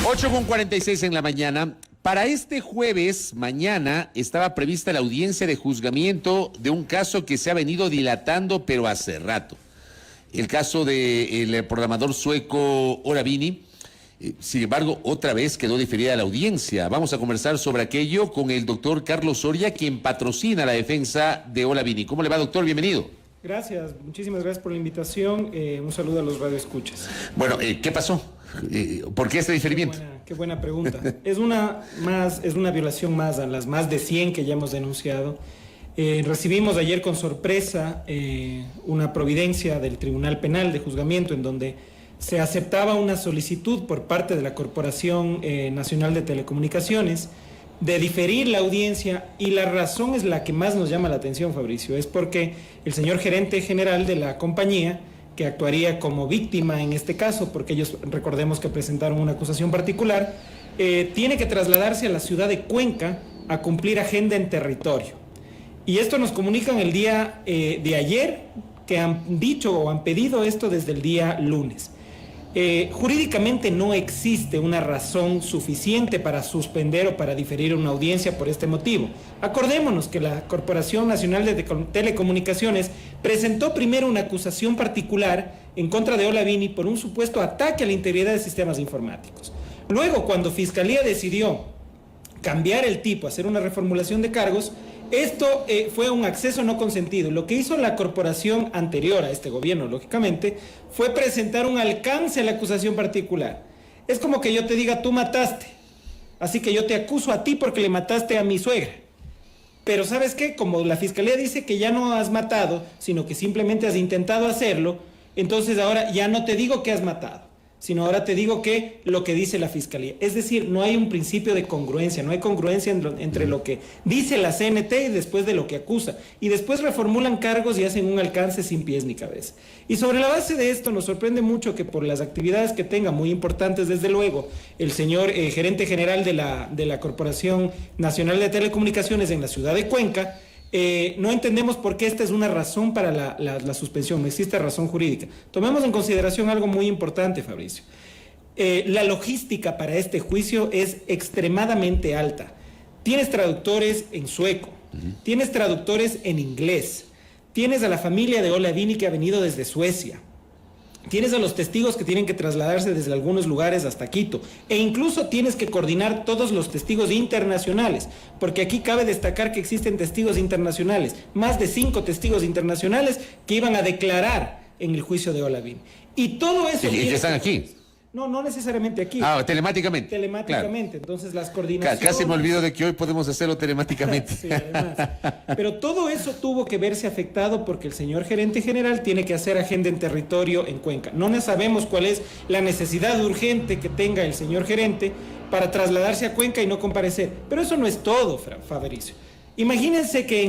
8:46 en la mañana. Para este jueves, mañana, estaba prevista la audiencia de juzgamiento de un caso que se ha venido dilatando, pero hace rato. El caso del programador sueco Ola Vini. Sin embargo, otra vez quedó diferida la audiencia. Vamos a conversar sobre aquello con el doctor Carlos Soria, quien patrocina la defensa de Ola Vini. ¿Cómo le va, doctor? Bienvenido. Gracias, muchísimas gracias por la invitación. Un saludo a los radioescuchas. Bueno, ¿qué pasó? ¿Por qué este diferimiento? Qué buena pregunta. Es una violación más a las más de 100 que ya hemos denunciado. Recibimos ayer con sorpresa una providencia del Tribunal Penal de Juzgamiento en donde se aceptaba una solicitud por parte de la Corporación Nacional de Telecomunicaciones de diferir la audiencia, y la razón es la que más nos llama la atención, Fabricio, es porque el señor gerente general de la compañía, que actuaría como víctima en este caso, porque ellos, recordemos que presentaron una acusación particular, tiene que trasladarse a la ciudad de Cuenca a cumplir agenda en territorio. Y esto nos comunican el día de ayer, que han dicho o han pedido esto desde el día lunes. Jurídicamente no existe una razón suficiente para suspender o para diferir una audiencia por este motivo. Acordémonos que la Corporación Nacional de Telecomunicaciones presentó primero una acusación particular en contra de Ola Vini por un supuesto ataque a la integridad de sistemas informáticos. Luego, cuando Fiscalía decidió cambiar el tipo, hacer una reformulación de cargos, esto fue un acceso no consentido. Lo que hizo la corporación anterior a este gobierno, lógicamente, fue presentar un alcance a la acusación particular. Es como que yo te diga, tú mataste, así que yo te acuso a ti porque le mataste a mi suegra. Pero ¿sabes qué? Como la Fiscalía dice que ya no has matado, sino que simplemente has intentado hacerlo, entonces ahora ya no te digo que has matado, sino ahora te digo que lo que dice la Fiscalía. Es decir, no hay un principio de congruencia, no hay congruencia entre lo que dice la CNT y después de lo que acusa. Y después reformulan cargos y hacen un alcance sin pies ni cabeza. Y sobre la base de esto nos sorprende mucho que por las actividades que tenga, muy importantes desde luego, el señor gerente general de la Corporación Nacional de Telecomunicaciones en la ciudad de Cuenca, no entendemos por qué esta es una razón para la suspensión, no existe razón jurídica. Tomemos en consideración algo muy importante, Fabricio. La logística para este juicio es extremadamente alta. Tienes traductores en sueco, tienes traductores en inglés, tienes a la familia de Ola Vini que ha venido desde Suecia, tienes a los testigos que tienen que trasladarse desde algunos lugares hasta Quito, e incluso tienes que coordinar todos los testigos internacionales, porque aquí cabe destacar que existen testigos internacionales, más de 5 testigos internacionales que iban a declarar en el juicio de Ola Vini. Y todo eso... ¿Y que están aquí? No necesariamente aquí. Telemáticamente. Telemáticamente, claro. Entonces las coordinaciones... Casi me olvido de que hoy podemos hacerlo telemáticamente. Sí, además. Pero todo eso tuvo que verse afectado porque el señor gerente general tiene que hacer agenda en territorio en Cuenca. No sabemos cuál es la necesidad urgente que tenga el señor gerente para trasladarse a Cuenca y no comparecer. Pero eso no es todo, Fabricio. Imagínense que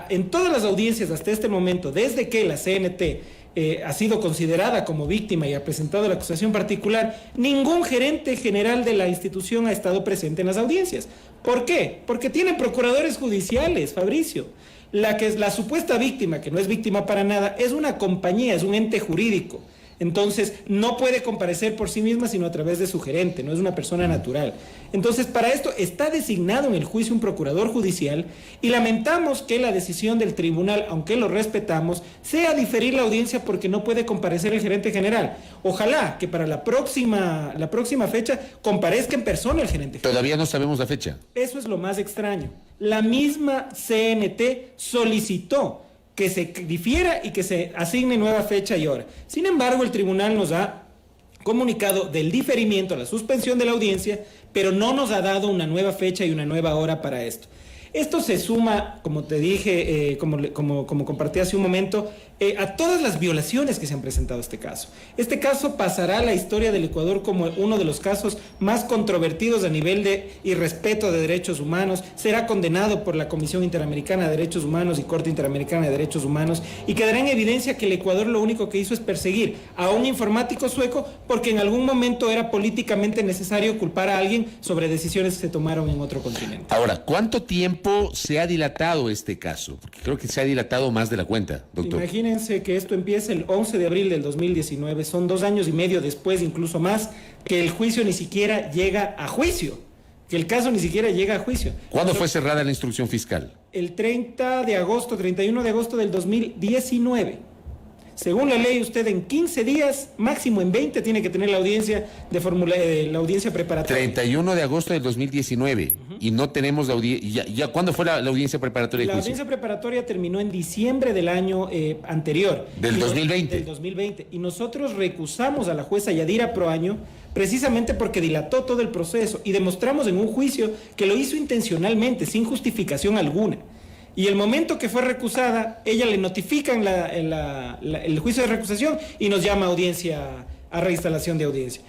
en todas las audiencias hasta este momento, desde que la CNT ha sido considerada como víctima y ha presentado la acusación particular, ningún gerente general de la institución ha estado presente en las audiencias. ¿Por qué? Porque tienen procuradores judiciales, Fabricio. La supuesta víctima, que no es víctima para nada, es una compañía, es un ente jurídico. Entonces, no puede comparecer por sí misma, sino a través de su gerente, no es una persona natural. Entonces, para esto está designado en el juicio un procurador judicial y lamentamos que la decisión del tribunal, aunque lo respetamos, sea diferir la audiencia porque no puede comparecer el gerente general. Ojalá que para la próxima fecha comparezca en persona el gerente general. Todavía no sabemos la fecha. Eso es lo más extraño. La misma CNT solicitó que se difiera y que se asigne nueva fecha y hora. Sin embargo, el tribunal nos ha comunicado del diferimiento, la suspensión de la audiencia, pero no nos ha dado una nueva fecha y una nueva hora para esto. Esto se suma, como te dije, como compartí hace un momento, a todas las violaciones que se han presentado a este caso. Este caso pasará a la historia del Ecuador como uno de los casos más controvertidos a nivel de irrespeto de derechos humanos. Será condenado por la Comisión Interamericana de Derechos Humanos y Corte Interamericana de Derechos Humanos, y quedará en evidencia que el Ecuador lo único que hizo es perseguir a un informático sueco porque en algún momento era políticamente necesario culpar a alguien sobre decisiones que se tomaron en otro continente. Ahora, ¿cuánto tiempo se ha dilatado este caso? Porque creo que se ha dilatado más de la cuenta, doctor. Imagínate imagínense que esto empieza el 11 de abril del 2019, son 2 años y medio después, incluso más, que el juicio ni siquiera llega a juicio, que el caso ni siquiera llega a juicio. ¿Cuándo fue cerrada la instrucción fiscal? El 31 de agosto del 2019. Según la ley, usted en 15 días, máximo en 20, tiene que tener la audiencia la audiencia preparatoria. 31 de agosto del 2019. Y no tenemos la audiencia. ¿Cuándo fue la audiencia preparatoria de La juicio? audiencia preparatoria terminó en diciembre del año anterior. ¿Del 2020? Del 2020. Y nosotros recusamos a la jueza Yadira Proaño precisamente porque dilató todo el proceso y demostramos en un juicio que lo hizo intencionalmente, sin justificación alguna. Y el momento que fue recusada, ella le notifican el juicio de recusación y nos llama a reinstalación de audiencia.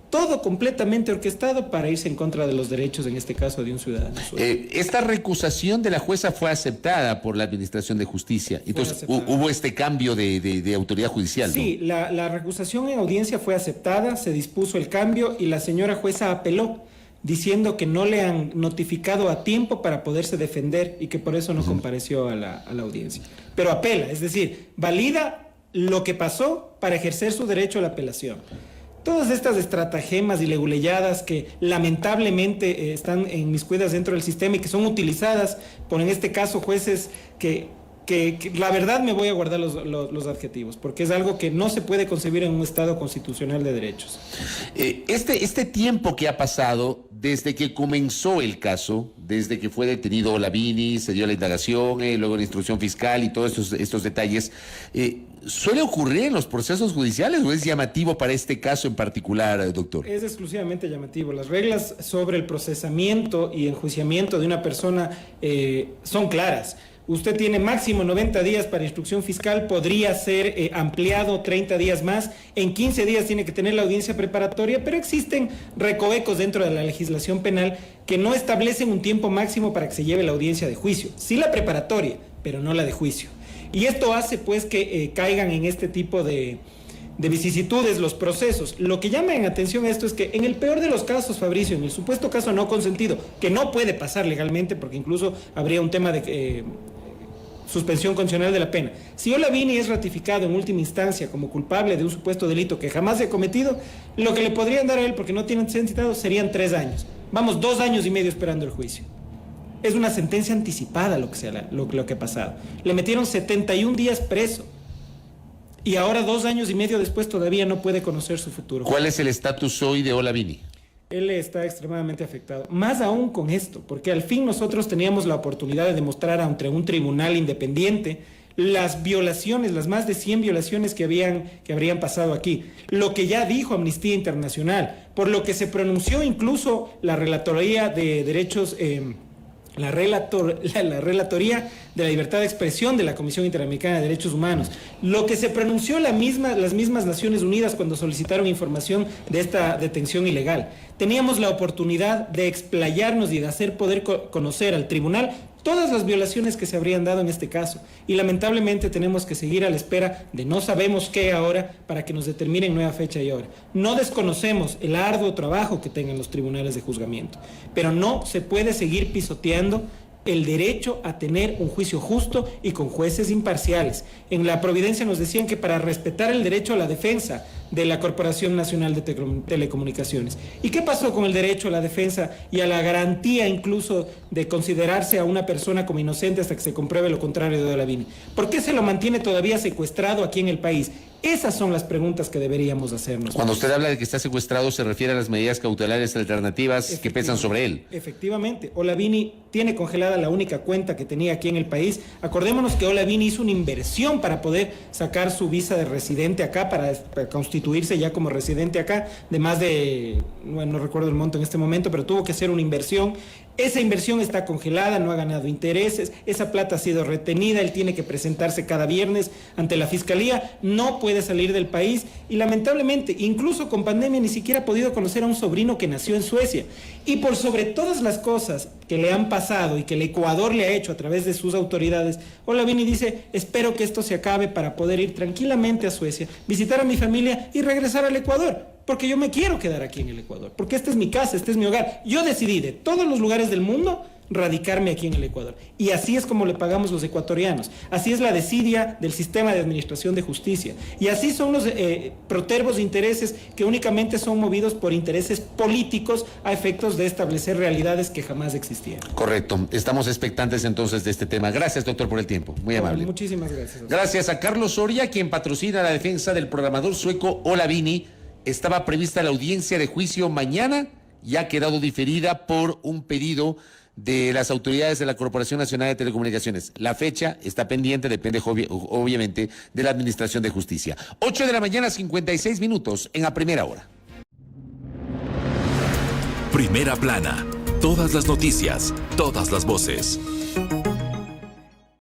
Todo completamente orquestado para irse en contra de los derechos, en este caso, de un ciudadano. Esta recusación de la jueza fue aceptada por la Administración de Justicia. Entonces, hubo este cambio de autoridad judicial, ¿no? Sí, la recusación en audiencia fue aceptada, se dispuso el cambio y la señora jueza apeló, diciendo que no le han notificado a tiempo para poderse defender y que por eso no compareció a la audiencia. Pero apela, es decir, valida lo que pasó para ejercer su derecho a la apelación. Todas estas estratagemas y leguleyadas que lamentablemente están inmiscuidas dentro del sistema y que son utilizadas por, en este caso, jueces que la verdad me voy a guardar los adjetivos, porque es algo que no se puede concebir en un Estado constitucional de derechos. Este tiempo que ha pasado desde que comenzó el caso, desde que fue detenido Olavini, se dio la indagación, luego la instrucción fiscal y todos estos detalles, ¿suele ocurrir en los procesos judiciales o es llamativo para este caso en particular, doctor? Es exclusivamente llamativo. Las reglas sobre el procesamiento y enjuiciamiento de una persona son claras. Usted tiene máximo 90 días para instrucción fiscal, podría ser ampliado 30 días más, en 15 días tiene que tener la audiencia preparatoria, pero existen recovecos dentro de la legislación penal que no establecen un tiempo máximo para que se lleve la audiencia de juicio. Sí la preparatoria, pero no la de juicio. Y esto hace pues que caigan en este tipo de vicisitudes los procesos. Lo que llama en atención a esto es que en el peor de los casos, Fabricio, en el supuesto caso no consentido, que no puede pasar legalmente porque incluso habría un tema de suspensión condicional de la pena. Si Olavini es ratificado en última instancia como culpable de un supuesto delito que jamás se ha cometido, lo que le podrían dar a él, porque no tiene antecedentes citados, serían 3 años. Vamos, 2 años y medio esperando el juicio. Es una sentencia anticipada lo que ha pasado. Le metieron 71 días preso. Y ahora 2 años y medio después todavía no puede conocer su futuro. ¿Cuál es el estatus hoy de Olavini? Él está extremadamente afectado. Más aún con esto, porque al fin nosotros teníamos la oportunidad de demostrar ante un tribunal independiente las violaciones, las más de 100 violaciones que habrían pasado aquí. Lo que ya dijo Amnistía Internacional, por lo que se pronunció incluso la Relatoría de Derechos... La Relatoría de la Libertad de Expresión de la Comisión Interamericana de Derechos Humanos, lo que se pronunció las mismas Naciones Unidas cuando solicitaron información de esta detención ilegal. Teníamos la oportunidad de explayarnos y de hacer poder conocer al tribunal todas las violaciones que se habrían dado en este caso. Y lamentablemente tenemos que seguir a la espera de no sabemos qué ahora para que nos determinen nueva fecha y hora. No desconocemos el arduo trabajo que tengan los tribunales de juzgamiento, pero no se puede seguir pisoteando el derecho a tener un juicio justo y con jueces imparciales. En la Providencia nos decían que para respetar el derecho a la defensa de la Corporación Nacional de Telecomunicaciones. ¿Y qué pasó con el derecho a la defensa y a la garantía incluso de considerarse a una persona como inocente hasta que se compruebe lo contrario de Olavini? ¿Por qué se lo mantiene todavía secuestrado aquí en el país? Esas son las preguntas que deberíamos hacernos. Cuando usted habla de que está secuestrado, ¿se refiere a las medidas cautelares alternativas que pesan sobre él? Efectivamente. Olavini tiene congelada la única cuenta que tenía aquí en el país. Acordémonos que Olavini hizo una inversión para poder sacar su visa de residente acá, para constituirse ya como residente acá, de más de, bueno, no recuerdo el monto en este momento, pero tuvo que hacer una inversión. Esa inversión está congelada, no ha ganado intereses, esa plata ha sido retenida, él tiene que presentarse cada viernes ante la fiscalía, no puede salir del país y lamentablemente, incluso con pandemia, ni siquiera ha podido conocer a un sobrino que nació en Suecia. Y por sobre todas las cosas que le han pasado y que el Ecuador le ha hecho a través de sus autoridades, Olavini dice, espero que esto se acabe para poder ir tranquilamente a Suecia, visitar a mi familia y regresar al Ecuador. Porque yo me quiero quedar aquí en el Ecuador, porque esta es mi casa, este es mi hogar. Yo decidí de todos los lugares del mundo radicarme aquí en el Ecuador. Y así es como le pagamos los ecuatorianos. Así es la desidia del sistema de administración de justicia. Y así son los protervos intereses que únicamente son movidos por intereses políticos a efectos de establecer realidades que jamás existieron. Correcto. Estamos expectantes entonces de este tema. Gracias, doctor, por el tiempo. Muy amable. Muchísimas gracias. Gracias a Carlos Soria, quien patrocina la defensa del programador sueco Olavini. Estaba prevista la audiencia de juicio mañana y ha quedado diferida por un pedido de las autoridades de la Corporación Nacional de Telecomunicaciones. La fecha está pendiente, depende obviamente de la Administración de Justicia. 8 de la mañana, 56 minutos en A Primera Hora. Primera Plana. Todas las noticias, todas las voces.